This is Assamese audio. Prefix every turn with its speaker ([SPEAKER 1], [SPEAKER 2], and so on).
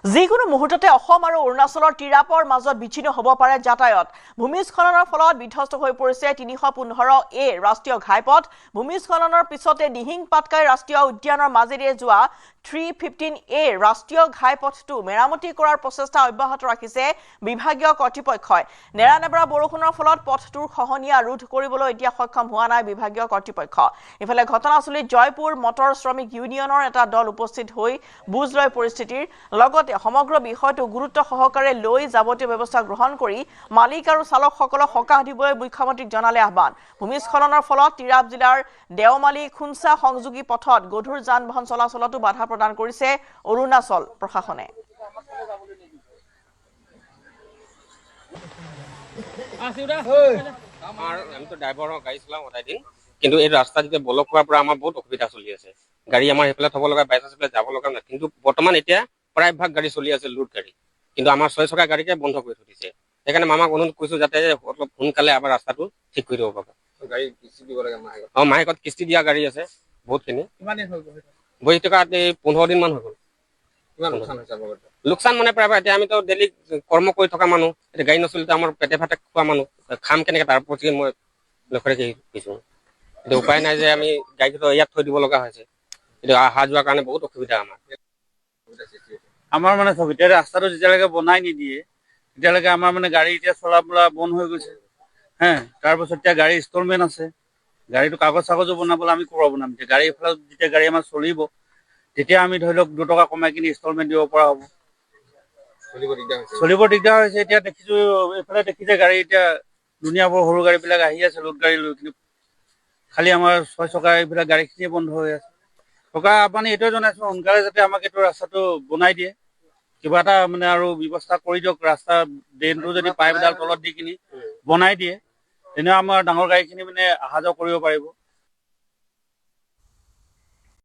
[SPEAKER 1] যিকোনো মুহূৰ্ততে অসম আৰু অৰুণাচলৰ টিৰাপৰ মাজত বিচ্ছিন্ন হ'ব পাৰে যাতায়াত। ভূমিস্খলনৰ ফলত বিধ্বস্ত হৈ পৰিছে ৩১৫A ৰাষ্ট্ৰীয় ঘাইপথ। ভূমিস্খলনৰ পিছতে দিহিং পাটকাই ৰাষ্ট্ৰীয় উদ্যানৰ মাজেৰে যোৱা 315A ৰাষ্ট্ৰীয় ঘাইপথটো মেৰামতি কৰাৰ প্ৰচেষ্টা অব্যাহত ৰাখিছে বিভাগীয় কৰ্তৃপক্ষই। নেৰানেপেৰা বৰষুণৰ ফলত পথটোৰ খহনীয়া ৰোধ কৰিবলৈ এতিয়া সক্ষম হোৱা নাই বিভাগীয় কৰ্তৃপক্ষ। ইফালে ঘটনাস্থলীত জয়পুৰ মটৰ শ্ৰমিক ইউনিয়নৰ এটা দল উপস্থিত হৈ বুজ লয় পৰিস্থিতিৰ লগতে সমগ্ৰ বিষয়টো গুৰুত্ব সহকাৰে লৈ যাৱতীয় ব্যৱস্থা গ্ৰহণ কৰি মালিক আৰু চালকসকলক সকাহ দিবলৈ মুখ্যমন্ত্ৰীক জনালে আহ্বান। ভূমিস্খলনৰ ফলত তিৰাপ জিলাৰ দেওমালী খুনচা সংযোগী পথত গধুৰ যান বাহন চলাচলতো বাধা প্ৰদান কৰিছে অৰুণাচল প্ৰশাসনে।
[SPEAKER 2] আমিতো ড্ৰাইভাৰৰ গাড়ী চলাওঁ সদায় দিন, কিন্তু এই ৰাস্তা যেতিয়া ব্লক হোৱাৰ পৰা আমাৰ বহুত অসুবিধা চলি আছে। গাড়ী আমাৰ সেইফালে থব লগা, বাইচাঞ্চ যাব লগা নাই। কিন্তু বৰ্তমান এতিয়া প্ৰায়ভাগ গাড়ী চলি আছে লোড গাড়ী, কিন্তু আমাৰ 6 চকা গাড়ীকে বন্ধ কৰি থৈ দিছে। সেইকাৰণে মামাক অনুৰোধ কৰিছো যাতে অলপ সোনকালে আমাৰ ৰাস্তাটো ঠিক কৰি দিব পাৰে। গাড়ী কিস্তি দিব লাগে মাহেকত। মাহেকত কিস্তি দিয়া গাড়ী আছে বহুতখিনি। বহি টকাত এই 15 দিন মান হৈ গ'ল। লোকচান মানে প্ৰায় এতিয়া আমিতো ডেইলি কৰ্ম কৰি থকা মানুহ, এতিয়া গাড়ী নচলিলে আমাৰ পেটে ভাতে খোৱা মানুহ, খাম কেনেকে তাৰ প্ৰতি মই লক্ষ্য ৰাখি দিছোঁ। এতিয়া উপায় নাই যে আমি গাড়ীটো ইয়াত থৈ দিব লগা হৈছে। এতিয়া অহা যোৱাৰ কাৰণে বহুত অসুবিধা
[SPEAKER 3] আমাৰ মানে চব এতিয়া ৰাস্তাটো যেতিয়ালৈকে বনাই নিদিয়ে তেতিয়ালৈকে আমাৰ মানে গাড়ী এতিয়া চলা বোলা বন্ধ হৈ গৈছে। তাৰপাছত এতিয়া গাড়ী ইনষ্টলমেণ্ট আছে, গাড়ীটো কাগজ চাগজো বনাবলৈ আমি ক'ৰ বনাম। এতিয়া গাড়ী এফালে যেতিয়া গাড়ী আমাৰ চলিব তেতিয়া আমি ধৰি লওক 2 টকা কমাই কিনি ইনষ্টলমেণ্ট দিব পৰা হ'ব। চলিব দিগদাৰ হৈছে। এতিয়া দেখিছো এইফালে দেখিছে গাড়ী এতিয়া দুনিয়াবোৰ সৰু গাড়ীবিলাক আহি আছে লোড গাড়ী লৈ, কিন্তু খালি আমাৰ 6 চকা এইবিলাক গাড়ীখিনিয়ে বন্ধ হৈ আছে। টকা আপুনি এইটোৱে জনাইছো সোনকালে যাতে আমাক এইটো ৰাস্তাটো বনাই দিয়ে, কিবা এটা মানে আৰু ব্যৱস্থা কৰি দিয়ক। ৰাস্তা ড্ৰেইনটো যদি পাইপডাল তলত দি কিনি বনাই দিয়ে তেনে আমাৰ ডাঙৰ গাড়ীখিনি মানে অহা যোৱা কৰিব পাৰিব।